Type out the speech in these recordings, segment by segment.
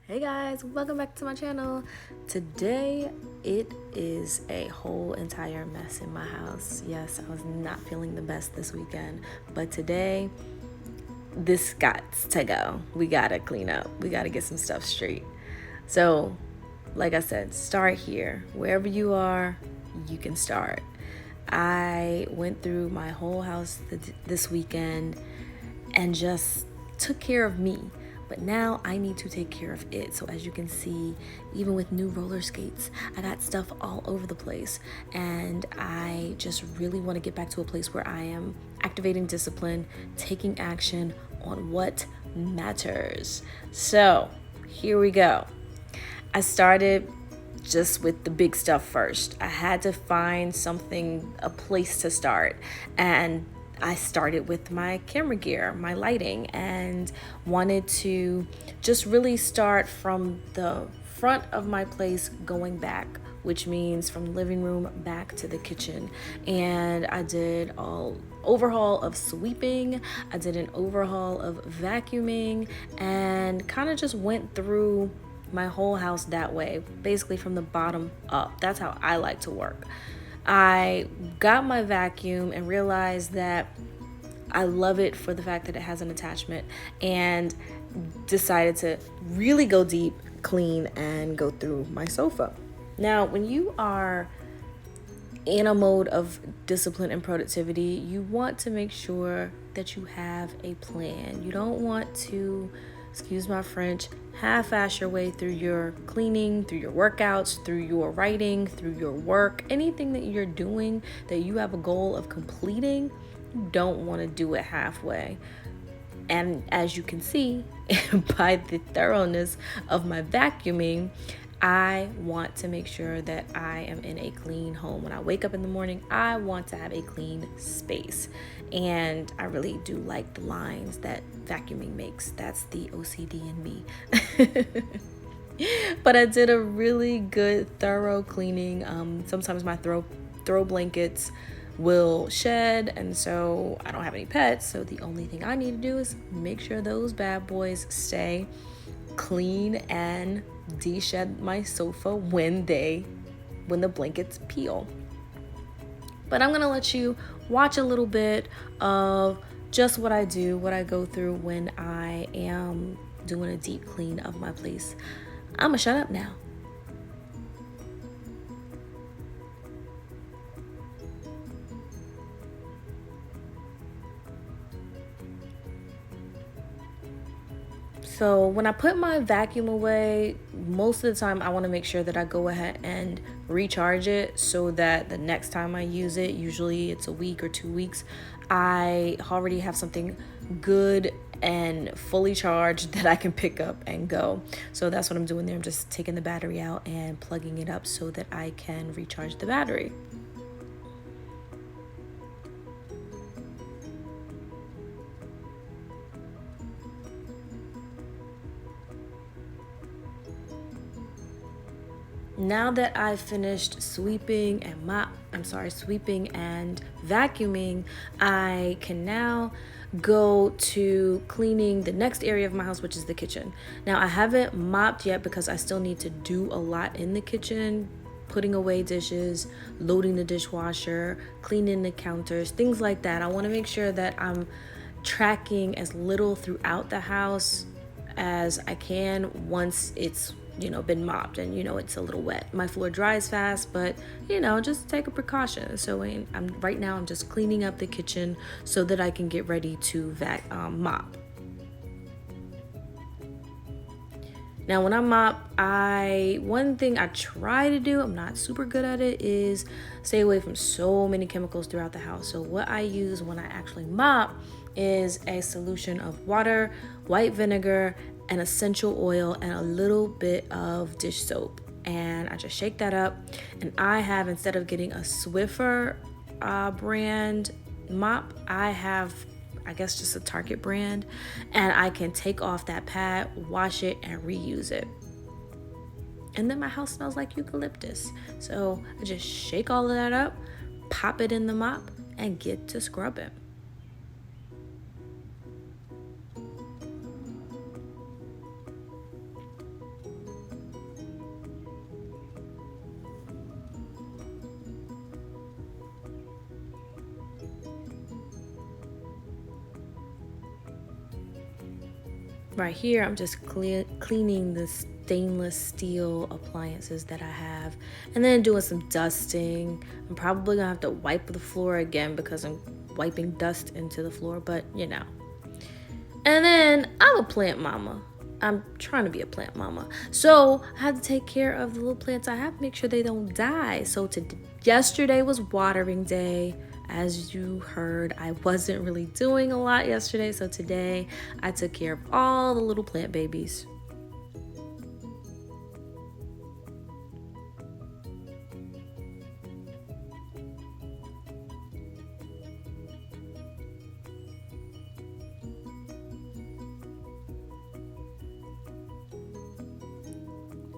Hey guys, welcome back to my channel. Today it is a whole entire mess in my house. Yes, I was not feeling the best this weekend, but today this got to go. We gotta clean up. We gotta get some stuff straight. So, like I said, start here. Wherever you are, you can start. I went through my whole house this weekend and just took care of me. But now I need to take care of it. So as you can see, even with new roller skates, I got stuff all over the place. And I just really want to get back to a place where I am activating discipline, taking action on what matters. So here we go. I started just with the big stuff first. I had to find a place to start. And I started with my camera gear, my lighting, and wanted to just really start from the front of my place going back, which means from the living room back to the kitchen. And I did an overhaul of sweeping, I did an overhaul of vacuuming, and kind of just went through my whole house that way, basically from the bottom up. That's how I like to work. I got my vacuum and realized that I love it for the fact that it has an attachment, and decided to really go deep, clean, and go through my sofa. Now, when you are in a mode of discipline and productivity, you want to make sure that you have a plan. You don't want to, excuse my French, half-ass your way through your cleaning, through your workouts, through your writing, through your work, anything that you're doing that you have a goal of completing. You don't want to do it halfway. And as you can see by the thoroughness of my vacuuming, I want to make sure that I am in a clean home. When I wake up in the morning, I want to have a clean space. And I really do like the lines that vacuuming makes. That's the OCD in me. But I did a really good, thorough cleaning. Sometimes my throw blankets will shed, and so I don't have any pets, so the only thing I need to do is make sure those bad boys stay clean and de-shed my sofa when the blankets peel. But I'm gonna let you watch a little bit of just what I do, what I go through when I am doing a deep clean of my place. I'ma shut up now. So when I put my vacuum away, most of the time I want to make sure that I go ahead and recharge it so that the next time I use it, usually it's a week or 2 weeks, I already have something good and fully charged that I can pick up and go. So that's what I'm doing there. I'm just taking the battery out and plugging it up so that I can recharge the battery. Now that I've finished sweeping and vacuuming, I can now go to cleaning the next area of my house, which is the kitchen. Now, I haven't mopped yet because I still need to do a lot in the kitchen, putting away dishes, loading the dishwasher, cleaning the counters, things like that. I want to make sure that I'm tracking as little throughout the house as I can once it's been mopped and it's a little wet. My floor dries fast, but just take a precaution. So right now I'm just cleaning up the kitchen so that I can get ready to mop. Now when I mop, one thing I try to do, I'm not super good at it, is stay away from so many chemicals throughout the house. So what I use when I actually mop is a solution of water, white vinegar, and essential oil, and a little bit of dish soap. And I just shake that up. And I have, instead of getting a Swiffer brand mop, I have, I guess, just a Target brand. And I can take off that pad, wash it, and reuse it. And then my house smells like eucalyptus. So I just shake all of that up, pop it in the mop, and get to scrubbing. right here, I'm just cleaning the stainless steel appliances that I have, and then doing some dusting. I'm probably gonna have to wipe the floor again because I'm wiping dust into the floor, but you know. And then I'm a plant mama. I'm trying to be a plant mama. So I have to take care of the little plants I have, make sure they don't die. So yesterday was watering day. As you heard, I wasn't really doing a lot yesterday. So today I took care of all the little plant babies.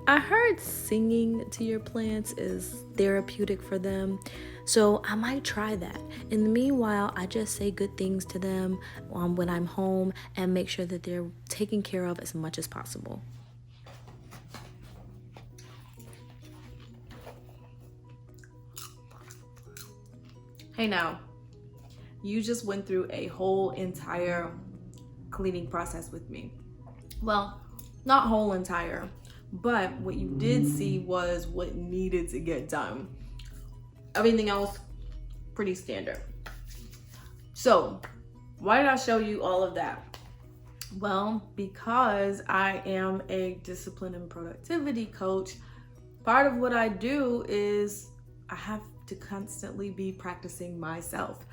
I heard singing to your plants is therapeutic for them, so I might try that. In the meanwhile, I just say good things to them when I'm home and make sure that they're taken care of as much as possible. Hey now, you just went through a whole entire cleaning process with me. Well, not whole entire, but what you did see was what needed to get done. Everything else, pretty standard. So, why did I show you all of that? Well, because I am a discipline and productivity coach, part of what I do is I have to constantly be practicing myself.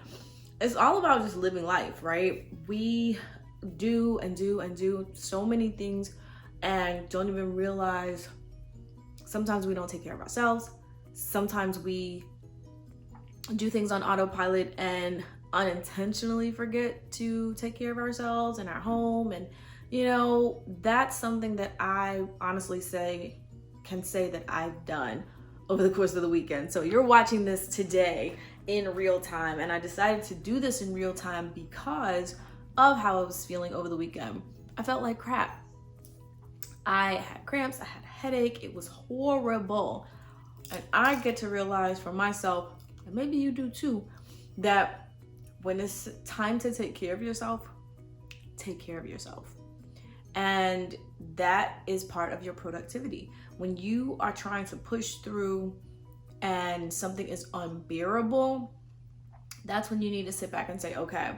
It's all about just living life, right? We do and do and do so many things and don't even realize sometimes we don't take care of ourselves. Sometimes we do things on autopilot and unintentionally forget to take care of ourselves and our home. And you know, that's something that I honestly can say that I've done over the course of the weekend. So you're watching this today in real time, and I decided to do this in real time because of how I was feeling over the weekend. I felt like crap. I had cramps, I had a headache, it was horrible. And I get to realize for myself, and maybe you do too, that when it's time to take care of yourself, take care of yourself. And that is part of your productivity. When you are trying to push through and something is unbearable, that's when you need to sit back and say, okay,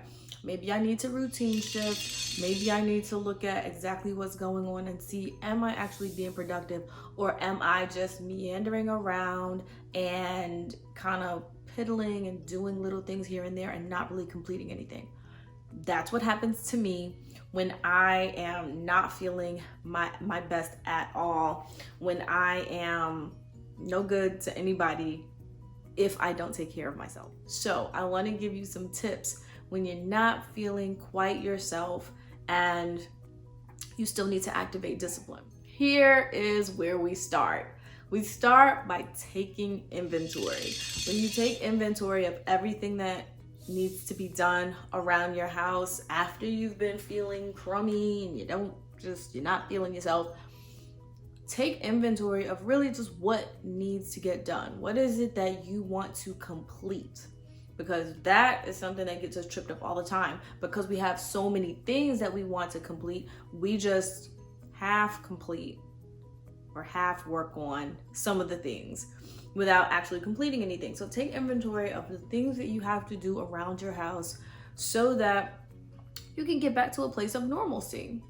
maybe I need to routine shift. Maybe I need to look at exactly what's going on and see, am I actually being productive, or am I just meandering around and kind of piddling and doing little things here and there and not really completing anything? That's what happens to me when I am not feeling my best at all, when I am no good to anybody if I don't take care of myself. So I want to give you some tips when you're not feeling quite yourself and you still need to activate discipline. Here is where we start. We start by taking inventory. When you take inventory of everything that needs to be done around your house after you've been feeling crummy and you're not feeling yourself, take inventory of really just what needs to get done. What is it that you want to complete? Because that is something that gets us tripped up all the time. Because we have so many things that we want to complete, we just half complete or half work on some of the things without actually completing anything. So take inventory of the things that you have to do around your house so that you can get back to a place of normalcy.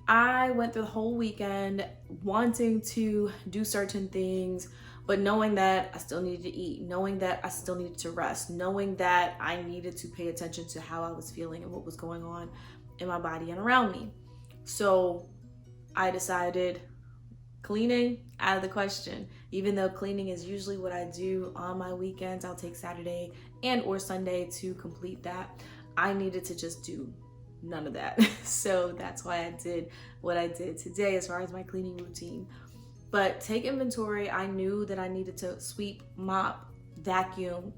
I went through the whole weekend wanting to do certain things, but knowing that I still needed to eat, knowing that I still needed to rest, knowing that I needed to pay attention to how I was feeling and what was going on in my body and around me. So I decided cleaning out of the question. Even though cleaning is usually what I do on my weekends, I'll take Saturday and or Sunday to complete that. I needed to just do none of that. So that's why I did what I did today as far as my cleaning routine. But take inventory. I knew that I needed to sweep, mop, vacuum,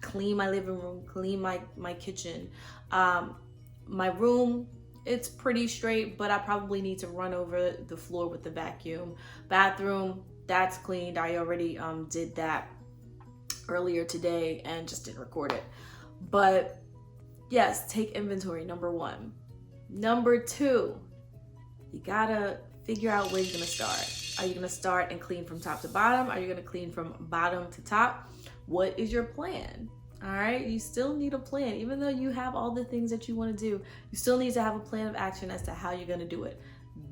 clean my living room, clean my kitchen. My room, it's pretty straight, but I probably need to run over the floor with the vacuum. Bathroom, that's cleaned. I already did that earlier today and just didn't record it. But yes, take inventory, number one. Number two, you gotta figure out where you're gonna start. Are you gonna start and clean from top to bottom? Are you gonna clean from bottom to top? What is your plan? All right, you still need a plan. Even though you have all the things that you want to do, you still need to have a plan of action as to how you're going to do it.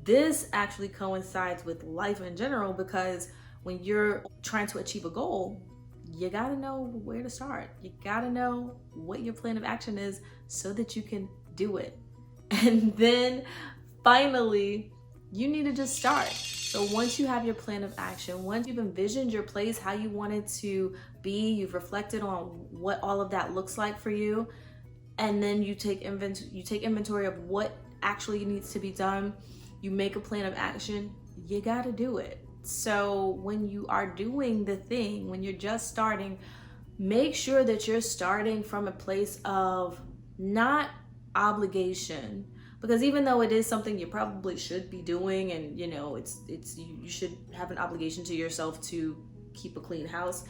This actually coincides with life in general, because when you're trying to achieve a goal, you got to know where to start. You got to know what your plan of action is so that you can do it. And then finally, you need to just start. So once you have your plan of action, once you've envisioned your place, how you want it to be, you've reflected on what all of that looks like for you, and then you take inventory of what actually needs to be done, you make a plan of action, you got to do it. So when you are doing the thing, when you're just starting, make sure that you're starting from a place of not obligation, because even though it is something you probably should be doing, and you know you should have an obligation to yourself to keep a clean house,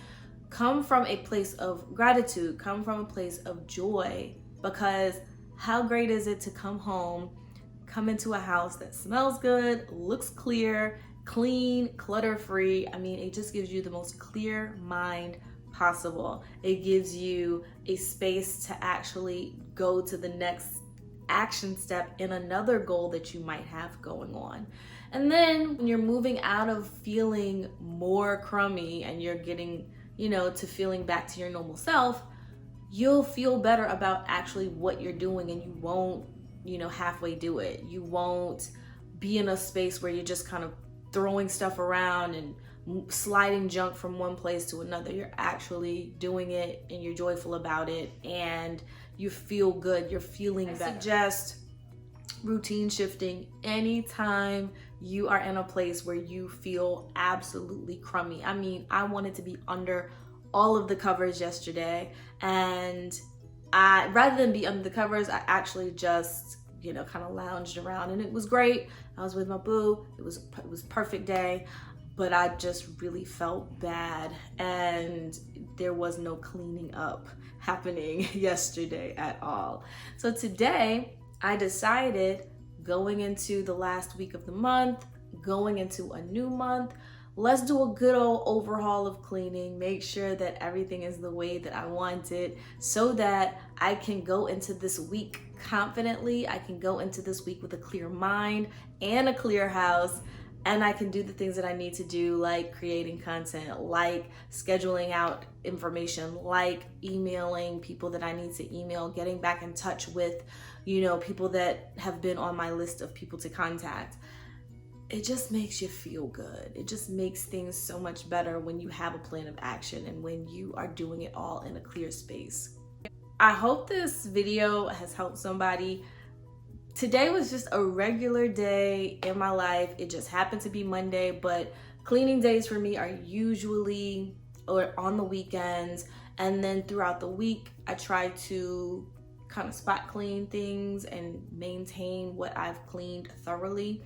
come from a place of gratitude, come from a place of joy, because how great is it to come home, come into a house that smells good, looks clear, clean, clutter-free. I mean, it just gives you the most clear mind possible. It gives you a space to actually go to the next action step in another goal that you might have going on. And then when you're moving out of feeling more crummy and you're getting, to feeling back to your normal self, you'll feel better about actually what you're doing, and you won't, halfway do it. You won't be in a space where you're just kind of throwing stuff around and sliding junk from one place to another. You're actually doing it and you're joyful about it and you feel good. You're feeling better. I suggest routine shifting anytime you are in a place where you feel absolutely crummy. I mean, I wanted to be under all of the covers yesterday, and rather than be under the covers, I actually just kind of lounged around, and it was great. I was with my boo. It was perfect day, but I just really felt bad, and there was no cleaning up happening yesterday at all. So today I decided, going into the last week of the month, going into a new month, let's do a good old overhaul of cleaning, make sure that everything is the way that I want it, so that I can go into this week confidently. I can go into this week with a clear mind and a clear house, and I can do the things that I need to do, like creating content, like scheduling out information, like emailing people that I need to email, getting back in touch with, people that have been on my list of people to contact. It just makes you feel good. It just makes things so much better when you have a plan of action and when you are doing it all in a clear space. I hope this video has helped somebody. Today was just a regular day in my life. It just happened to be Monday, but cleaning days for me are usually or on the weekends, and then throughout the week I try to kind of spot clean things and maintain what I've cleaned thoroughly.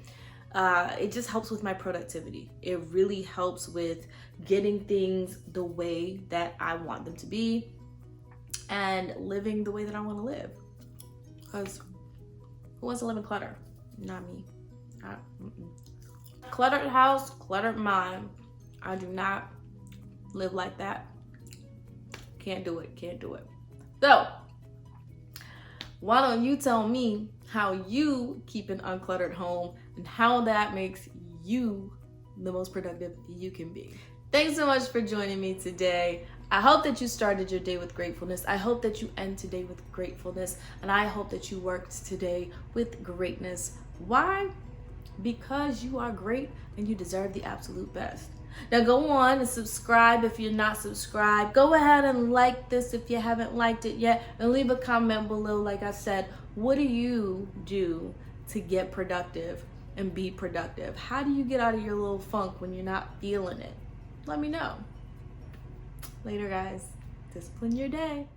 It just helps with my productivity. It really helps with getting things the way that I want them to be and living the way that I want to live. Because who wants to live in clutter? Not me. Cluttered house, cluttered mind. I do not live like that. Can't do it. So, why don't you tell me how you keep an uncluttered home and how that makes you the most productive you can be. Thanks so much for joining me today. I hope that you started your day with gratefulness. I hope that you end today with gratefulness. And I hope that you worked today with greatness. Why? Because you are great and you deserve the absolute best. Now go on and subscribe if you're not subscribed. Go ahead and like this if you haven't liked it yet. And leave a comment below. Like I said, what do you do to get productive and be productive? How do you get out of your little funk when you're not feeling it? Let me know. Later, guys. Discipline your day.